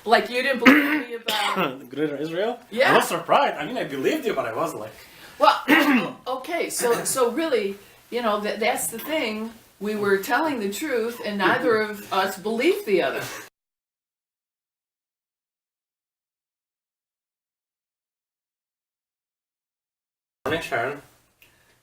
Like you didn't believe me about... Greater Israel? Yeah. I was surprised. I mean, I believed you, but I was like... Well, okay, so really, that's the thing. We were telling the truth, and neither of us believed the other. Morning, Sharon.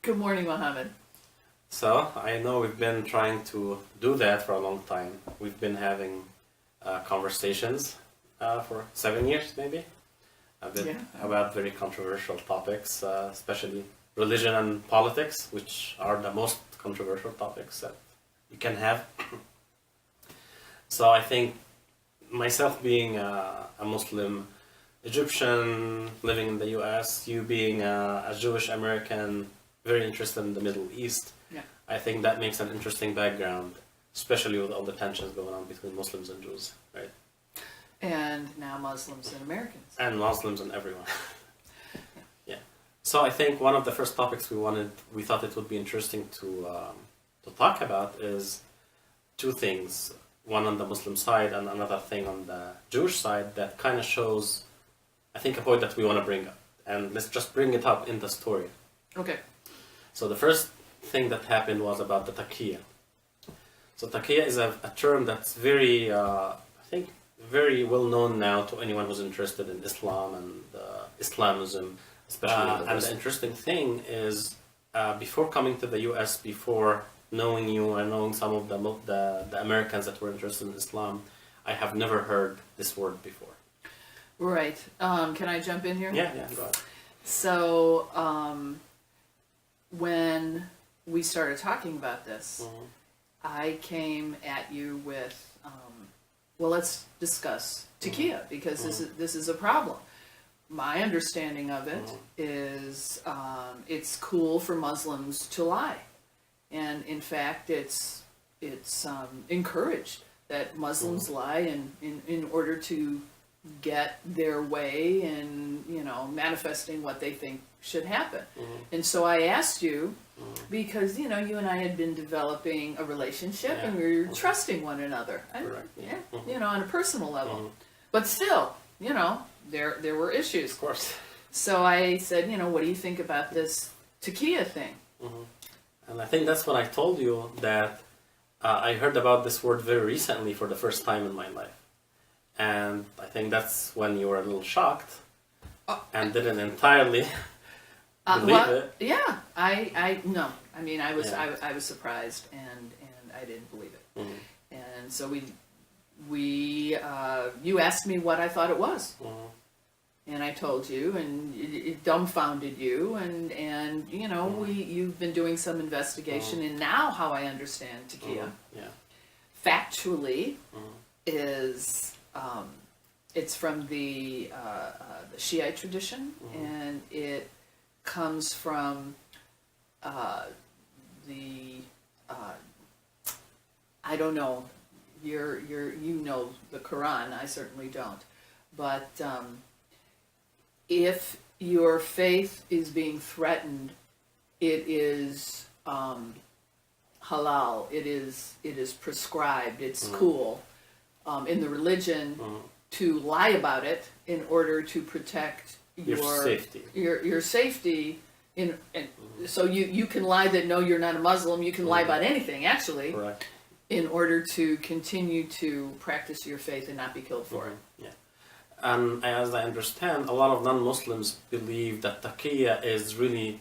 Good morning, Mohammed. So, I know we've been trying to do that for a long time. We've been having conversations for 7 years, maybe, about very controversial topics, especially religion and politics, which are the most controversial topics that you can have. So I think myself being a Muslim Egyptian living in the US, you being a Jewish American very interested in the Middle East, I think that makes an interesting background, especially with all the tensions going on between Muslims and Jews, right? And now Muslims and Americans. And Muslims and everyone. Yeah. So I think one of the first topics we thought it would be interesting to talk about is two things. One on the Muslim side and another thing on the Jewish side that kind of shows, I think, a point that we want to bring up. And let's just bring it up in the story. Okay. So the first thing that happened was about the Taqiya. So Taqiya is a term that's very, I think, very well known now to anyone who's interested in Islam and Islamism, especially. And the interesting thing is, before coming to the US, before knowing you and knowing some of the Americans that were interested in Islam, I have never heard this word before. Right. Can I jump in here? Yeah, go ahead. So, when we started talking about this, I came at you with, well, let's discuss Taqiya, because this is a problem. My understanding of it is it's cool for Muslims to lie. And in fact, it's encouraged that Muslims lie in order to get their way and, manifesting what they think should happen. And so I asked you, because, you and I had been developing a relationship and we were trusting one another. On a personal level. But still, there were issues. Of course. So I said, what do you think about this Taqiya thing? And I think that's when I told you that I heard about this word very recently for the first time in my life. And I think that's when you were a little shocked and didn't entirely believe it. Yeah, I was surprised and I didn't believe it. And so you asked me what I thought it was. And I told you, and it dumbfounded you, and you've been doing some investigation, and now how I understand Taqiya, factually, is it's from the Shiite tradition, and it comes from I don't know, you know the Quran, I certainly don't, but if your faith is being threatened, it is halal. It is prescribed. It's cool in the religion to lie about it in order to protect your safety. Your safety. So you can lie that no, you're not a Muslim. You can lie about anything, actually. Correct. In order to continue to practice your faith and not be killed for it. Yeah. And as I understand, a lot of non-Muslims believe that Taqiya is really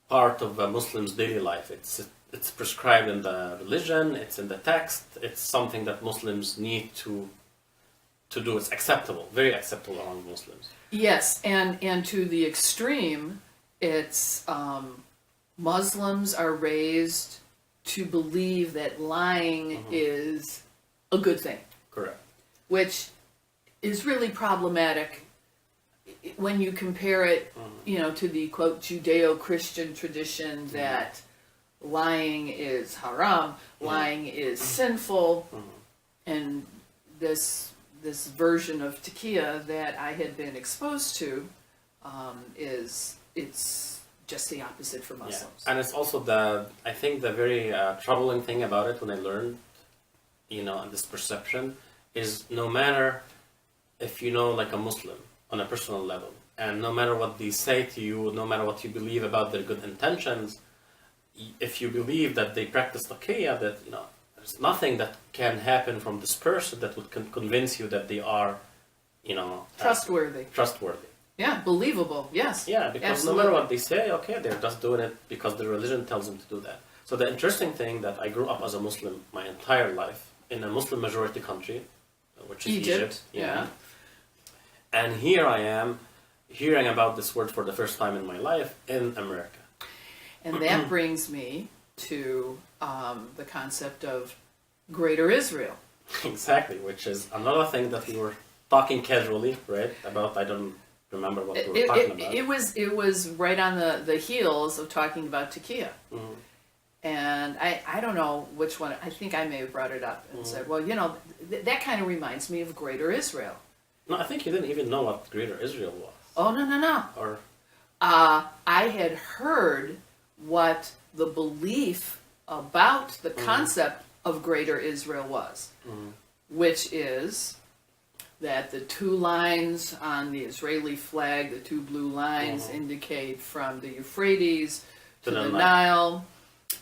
part of a Muslim's daily life. It's prescribed in the religion, it's in the text, it's something that Muslims need to do. It's acceptable, very acceptable among Muslims. Yes, and to the extreme, it's Muslims are raised to believe that lying is a good thing. Correct. Which is really problematic when you compare it, to the quote Judeo-Christian tradition that lying is haram, lying is sinful, and this version of Taqiya that I had been exposed to it's just the opposite for Muslims. Yeah. And it's also I think the very troubling thing about it when I learned, this perception is no matter if you know like a Muslim on a personal level, and no matter what they say to you, no matter what you believe about their good intentions, if you believe that they practice Taqiya, that there's nothing that can happen from this person that would convince you that they are, trustworthy. Yeah, believable. Yes. Yeah, because absolutely. no matter what they say, okay, they're just doing it because their religion tells them to do that. So the interesting thing that I grew up as a Muslim my entire life in a Muslim majority country, which is Egypt. Yeah. And here I am hearing about this word for the first time in my life in America. And that brings me to the concept of Greater Israel. Exactly, which is another thing that we were talking casually, right? About, I don't remember what we were talking about. It was right on the heels of talking about Taqiya. Mm-hmm. And I don't know which one, I think I may have brought it up and said, well, that kind of reminds me of Greater Israel. No, I think you didn't even know what Greater Israel was. Oh, no. Or I had heard what the belief about the concept of Greater Israel was, which is that the two lines on the Israeli flag, the two blue lines, indicate from the Euphrates to the Nile,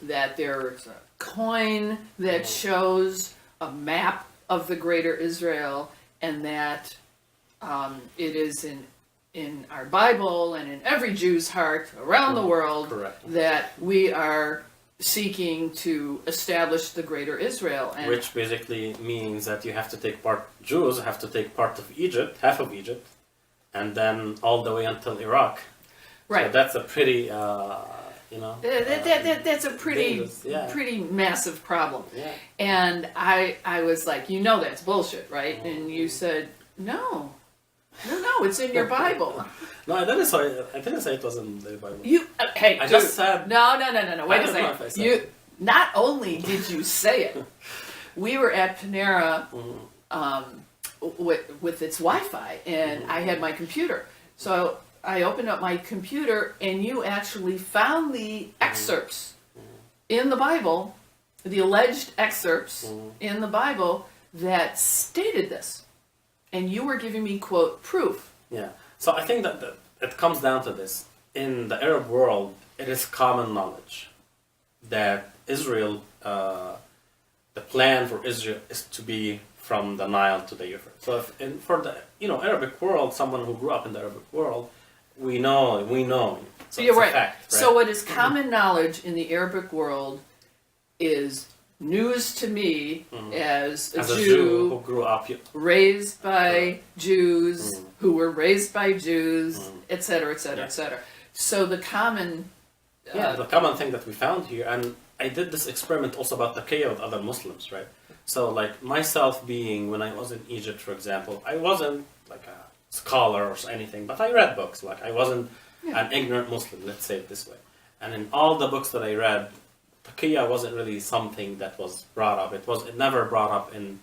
that there's a coin that shows a map of the Greater Israel, and that it is in our Bible and in every Jew's heart around the world that we are seeking to establish the Greater Israel. And which basically means that you have to take part, Jews have to take part of Egypt, half of Egypt, and then all the way until Iraq. Right. So that's a pretty, that's a pretty massive problem. Yeah. And I was like, that's bullshit, right? And you said, no, it's in your Bible. No, I didn't say it was in the Bible. Hey, I dude, just said... No, wait a second. Not only did you say it, we were at Panera with its Wi-Fi, and I had my computer. So I opened up my computer, and you actually found the excerpts in the Bible, the alleged excerpts in the Bible that stated this. And you were giving me, quote, proof. Yeah. So I think that it comes down to this. In the Arab world, it is common knowledge that Israel, the plan for Israel is to be from the Nile to the Euphrates. So for the Arabic world, someone who grew up in the Arabic world, we know. So you're right. Fact, right. So what is common knowledge in the Arabic world is news to me as a Jew who grew up raised by Jews who were raised by Jews, etc., etc., etc. So the common the common thing that we found here, and I did this experiment also about Taqiya with other Muslims, right? So like myself being, when I was in Egypt, for example, I wasn't like a scholar or anything, but I read books. Like I wasn't an ignorant Muslim, let's say it this way. And in all the books that I read, Taqiya wasn't really something that was brought up. It never brought up in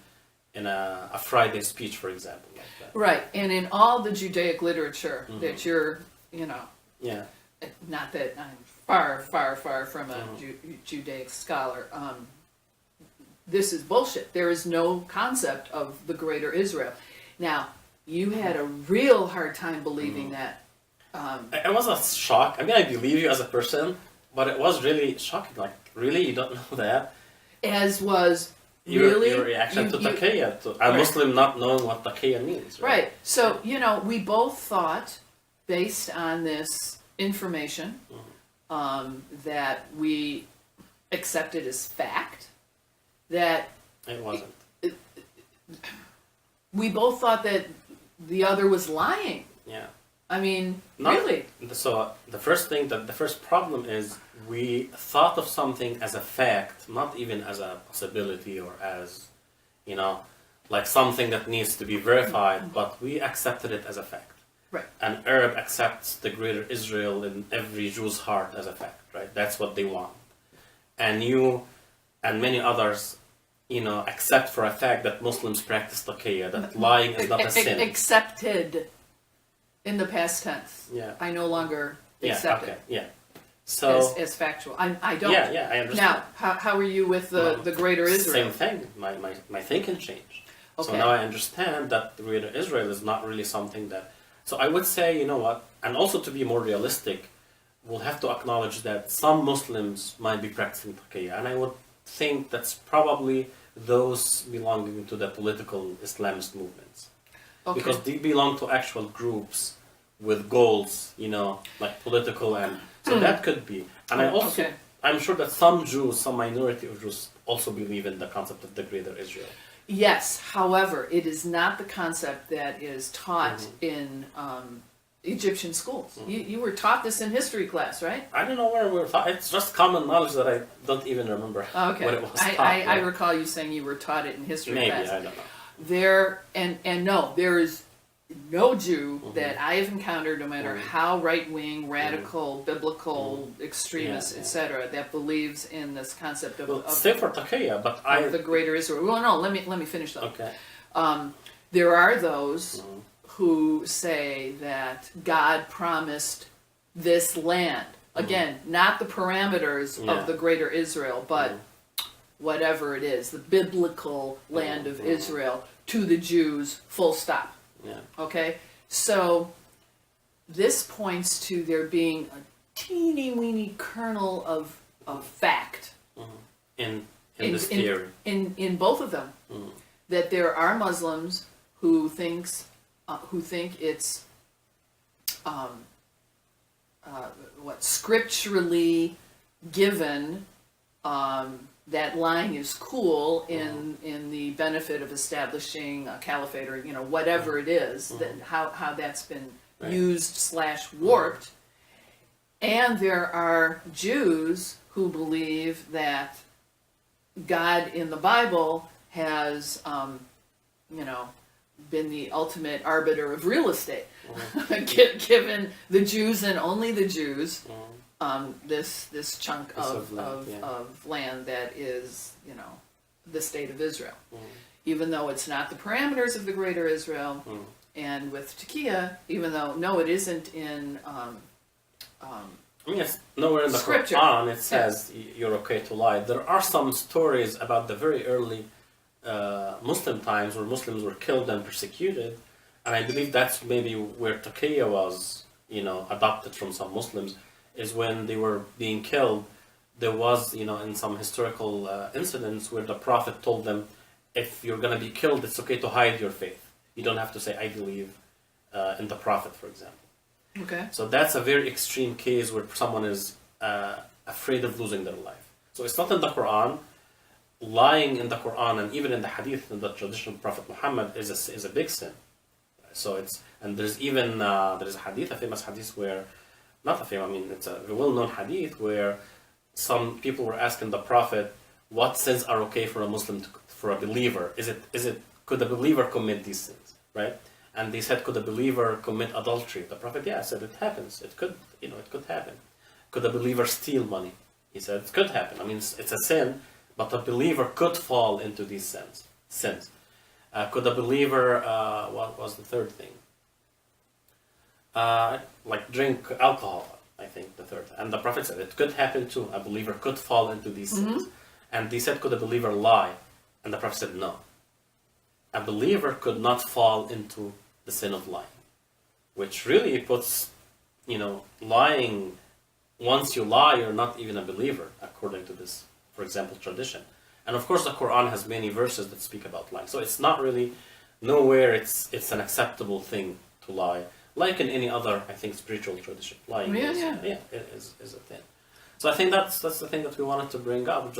a Friday speech, for example, like that. Right, and in all the Judaic literature that you're, not that I'm far from a Judaic scholar. This is bullshit. There is no concept of the Greater Israel. Now, you had a real hard time believing that. It was a shock. I mean, I believe you as a person, but it was really shocking. Like, really, you don't know that? As was your reaction to Taqiya, to a Muslim not knowing what Taqiya means. Right. So, we both thought, based on this information, that we accepted as fact, that it wasn't. We both thought that the other was lying. Yeah. I mean, really. So the first problem is we thought of something as a fact, not even as a possibility or as, like something that needs to be verified, but we accepted it as a fact. Right. An Arab accepts the Greater Israel in every Jew's heart as a fact, right? That's what they want. And you and many others, accept for a fact that Muslims practice Taqiya, that lying is not a sin. Accepted in the past tense. Yeah. I no longer accept it. Yeah. So as factual. I don't. Yeah, I understand. Now, how are you with the Greater Israel? Same thing. My thinking changed. So Okay. now I understand that the Greater Israel is not really something that. So I would say, you know what, and also to be more realistic, we'll have to acknowledge that some Muslims might be practicing Taqiya, and I would think that's probably those belonging to the political Islamist movements. Okay. Because they belong to actual groups with goals, you know, like political, and so that could be. And I also, Okay. I'm sure that some Jews, some minority of Jews, also believe in the concept of the Greater Israel. Yes, however, it is not the concept that is taught in Egyptian schools. You were taught this in history class, right? I don't know where we're taught. It's just common knowledge that I don't even remember Okay. what it was taught. I recall you saying you were taught it in history Maybe, class. I don't know. There and no, there is no Jew that I have encountered, no matter how right wing, radical, biblical, extremist, Yeah, yeah. etc., that believes in this concept of, Well, same for Taqiya, but of the Greater Israel. Well, no, let me finish though. Okay. There are those who say that God promised this land. Again, not the parameters of Yeah. the Greater Israel, but whatever it is, the biblical land of Israel to the Jews, full stop. Yeah. Okay? So this points to there being a teeny weeny kernel of fact In this theory. in both of them. That there are Muslims who think it's scripturally given that lying is cool in the benefit of establishing a caliphate, or whatever it is, that how that's been used / warped. And there are Jews who believe that God in the Bible has been the ultimate arbiter of real estate, given the Jews and only the Jews this chunk of land that is, the state of Israel. Even though it's not the parameters of the Greater Israel, and with Taqiya, even though, no, it isn't in... I mean, it's nowhere in the Scripture. Quran it says you're okay to lie. There are some stories about the very early Muslim times where Muslims were killed and persecuted, and I believe that's maybe where Taqiya was, adopted from some Muslims, is when they were being killed. There was, in some historical incidents where the Prophet told them, if you're going to be killed, it's okay to hide your faith. You don't have to say, I believe in the Prophet, for example. Okay. So that's a very extreme case where someone is afraid of losing their life. So it's not in the Quran. Lying in the Quran and even in the Hadith, in the tradition of Prophet Muhammad, is a big sin. So there's even there's a Hadith, a famous Hadith where, not a famous, I mean it's a well-known Hadith where some people were asking the Prophet, what sins are okay for a Muslim, for a believer? Could a believer commit these sins, right? And they said, could a believer commit adultery? The Prophet, said it happens. It could happen. Could a believer steal money? He said, it could happen. I mean, it's a sin, but a believer could fall into these sins. Could a believer, what was the third thing? Like drink alcohol, I think, the third. And the Prophet said, it could happen too. A believer could fall into these sins. And they said, could a believer lie? And the Prophet said, no. A believer could not fall into the sin of lying, which really puts, lying, once you lie, you're not even a believer, according to this, for example, tradition. And of course, the Quran has many verses that speak about lying. So it's not really, nowhere it's an acceptable thing to lie, like in any other, I think, spiritual tradition. Lying is a thing. So I think that's the thing that we wanted to bring up.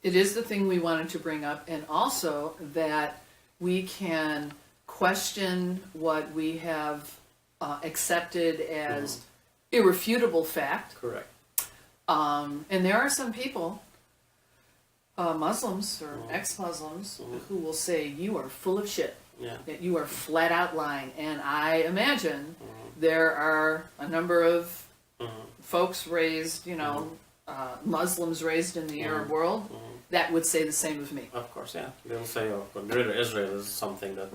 It is the thing we wanted to bring up, and also that we can question what we have accepted as irrefutable fact. Correct. And there are some people, Muslims or ex-Muslims, who will say, you are full of shit. Yeah. That you are flat out lying. And I imagine there are a number of folks raised, Muslims raised in the Arab world, that would say the same of me. Of course, yeah. They'll say, Greater Israel is something that,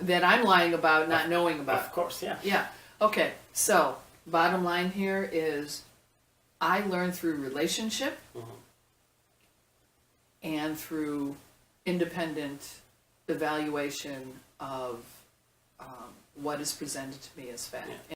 that I'm lying about, not knowing about. Of course, yeah. Yeah. Okay. So, bottom line here is, I learned through relationship and through independent evaluation of what is presented to me as fact. Yeah.